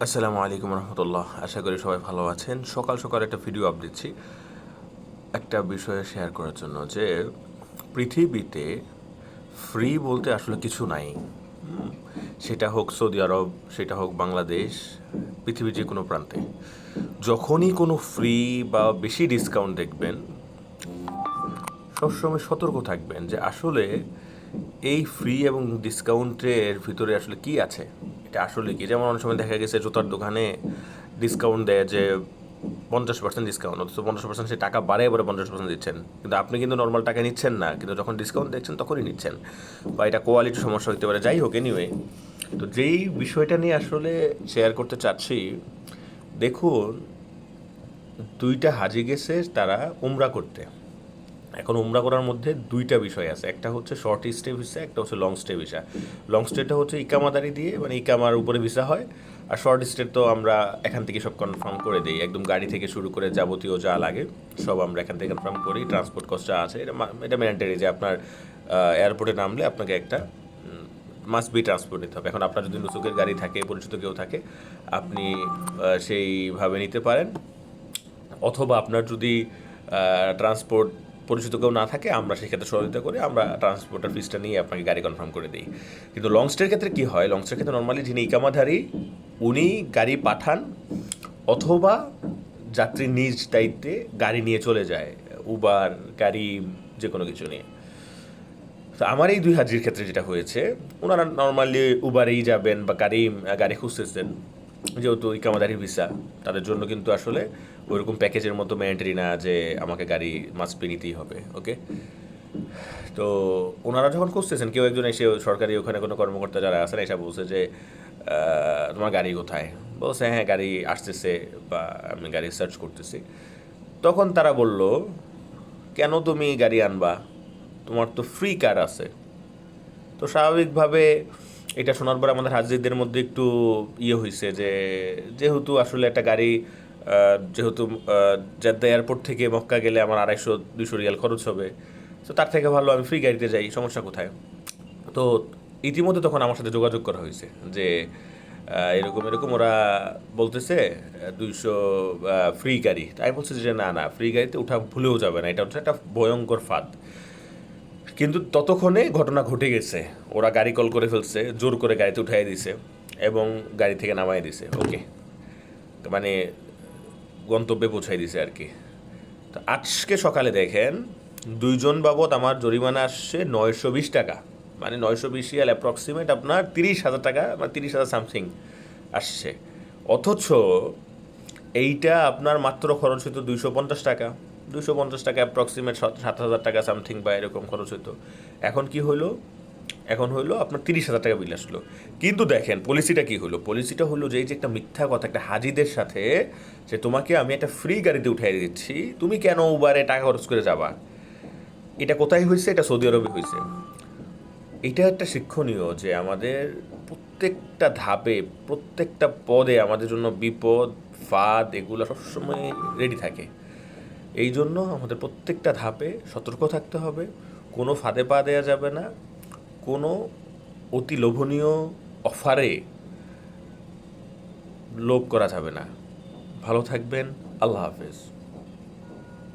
আসসালামু আলাইকুম রহমতুল্লাহ। আশা করি সবাই ভালো আছেন। সকাল সকাল একটা ভিডিও আপ দিচ্ছি একটা বিষয়ে শেয়ার করার জন্য যে পৃথিবীতে ফ্রি বলতে আসলে কিছু নাই। সেটা হোক সৌদি আরব, সেটা হোক বাংলাদেশ, পৃথিবীর যে কোনো প্রান্তে যখনই কোনো ফ্রি বা বেশি ডিসকাউন্ট দেখবেন, সবসময় সতর্ক থাকবেন যে আসলে এই ফ্রি এবং ডিসকাউন্টের ভিতরে আসলে কি আছে, এটা আসলে কি। যেমন অনেক সময় দেখা গেছে জুতার দোকানে ডিসকাউন্ট দেয় যে 50% ডিসকাউন্ট, অথচ 50% সে টাকা বাড়ে এবারে 50% দিচ্ছেন, কিন্তু আপনি কিন্তু নর্মাল টাকা নিচ্ছেন না, কিন্তু যখন ডিসকাউন্ট দেখছেন তখনই নিচ্ছেন। বা এটা কোয়ালিটির সমস্যা হতে পারে, যাই হোক। এনিওয়ে, তো যেই বিষয়টা নিয়ে আসলে শেয়ার করতে চাচ্ছি, দেখুন, দুইটা হাজি গেছে তারা উমরা করতে। এখন উমরা করার মধ্যে দুইটা বিষয় আছে, একটা হচ্ছে শর্ট স্টে ভিসা, একটা হচ্ছে লং স্টে ভিসা। লং স্টেটা হচ্ছে ইকামাদারি দিয়ে, মানে ইকামার উপরে ভিসা হয়। আর শর্ট স্টে তো আমরা এখান থেকে সব কনফার্ম করে দিই, একদম গাড়ি থেকে শুরু করে যাবতীয় যা লাগে সব আমরা এখান থেকে কনফার্ম করি। ট্রান্সপোর্ট কস্ট যা আছে এটা ম্যান্ডেটরি যে আপনার এয়ারপোর্টে নামলে আপনাকে একটা মাস্ট বি ট্রান্সপোর্ট নিতে হবে। এখন আপনার যদি নুসুকের গাড়ি থাকে, পরিচিত কেউ থাকে, আপনি সেইভাবে নিতে পারেন। অথবা আপনার যদি ট্রান্সপোর্ট পরিচিত কেউ না থাকে, আমরা সেক্ষেত্রে সহযোগিতা করি, আমরা ট্রান্সপোর্টের ফিসটা নিয়ে আপনাকে গাড়ি কনফার্ম করে দিই। কিন্তু লং স্টের ক্ষেত্রে কী হয়, লং স্টের ক্ষেত্রে নর্মালি যিনি ইকামাধারী উনি গাড়ি পাঠান, অথবা যাত্রী নিজ দায়িত্বে গাড়ি নিয়ে চলে যায়, উবার গাড়ি যে কোনো কিছু নিয়ে। তো আমার এই দুই হাজির ক্ষেত্রে যেটা হয়েছে, ওনারা নর্মালি উবারেই যাবেন বা গাড়ি খুঁজতেছেন, যেহেতু ইকামাদারি ভিসা, তাদের জন্য কিন্তু আসলে ওইরকম প্যাকেজের মতো ম্যান্ডেটরি না যে আমাকে গাড়ি মাস্ট পে নিতেই হবে। ওকে, তো ওনারা যখন খুঁজতেছেন, কেউ একজন এসে, সরকারি ওখানে কোনো কর্মকর্তা যারা আছেন, এসে বলছে যে তোমার গাড়ি কোথায়। বলছে হ্যাঁ গাড়ি আসতেছে, বা আমি গাড়ি সার্চ করতেছি। তখন তারা বলল, কেন তুমি গাড়ি আনবা, তোমার তো ফ্রি কার আছে। তো স্বাভাবিকভাবে এটা শোনার পর আমাদের হাজিদের মধ্যে একটু হয়েছে যে যেহেতু আসলে একটা গাড়ি, যেহেতু জেদ্দা এয়ারপোর্ট থেকে মক্কা গেলে আমার 250-200 রিয়াল খরচ হবে, তো তার থেকে ভালো আমি ফ্রি গাড়িতে যাই, সমস্যা কোথায়। তো ইতিমধ্যে তখন আমার সাথে যোগাযোগ করা হয়েছে যে এরকম এরকম ওরা বলতেছে 200 ফ্রি গাড়ি। তাই বলছে যে না না, ফ্রি গাড়িতে ওঠা ভুলেও যাবে না, এটা হচ্ছে একটা ভয়ঙ্কর ফাঁদ। কিন্তু ততক্ষণে ঘটনা ঘটে গেছে, ওরা গাড়ি কল করে ফেলছে, জোর করে গাড়িতে উঠাই দিছে এবং গাড়ি থেকে নামাই দিছে। ওকে, মানে গন্তব্যে পৌঁছাই দিছে আর কি। তো আজকে সকালে দেখেন, দুইজন বাবদ আমার জরিমানা আসছে 920 টাকা, মানে 920 রিয়াল অ্যাপ্রক্সিমেট আপনার 30,000 টাকা, মানে 30,000 সামথিং আসছে। অথচ এইটা আপনার মাত্র খরচ হতো 250 টাকা। 250 টাকা অ্যাপ্রক্সিমেট 7,000 টাকা সামথিং বা এরকম খরচ হতো। এখন কি হলো, এখন হইলো আপনার 30,000 টাকা বিল আসলো। কিন্তু দেখেন পলিসিটা কি হলো, পলিসিটা হলো যে এই যে একটা মিথ্যা কথা, একটা হাজিদের সাথে, যে তোমাকে আমি একটা ফ্রি গাড়িতে উঠাই দিচ্ছি, তুমি কেন উবারে টাকা খরচ করে যাবা। এটা কোথায় হয়েছে, এটা সৌদি আরবে হয়েছে। এটা একটা শিক্ষণীয় যে আমাদের প্রত্যেকটা ধাপে, প্রত্যেকটা পদে আমাদের জন্য বিপদ, ফাঁদ, এগুলো সবসময় রেডি থাকে। এই জন্য আমাদের প্রত্যেকটা ধাপে সতর্ক থাকতে হবে, কোনো ফাঁদে পা দেওয়া যাবে না, কোনো অতি লোভনীয় অফারে লোভ করা যাবে না। ভালো থাকবেন, আল্লাহ হাফেজ।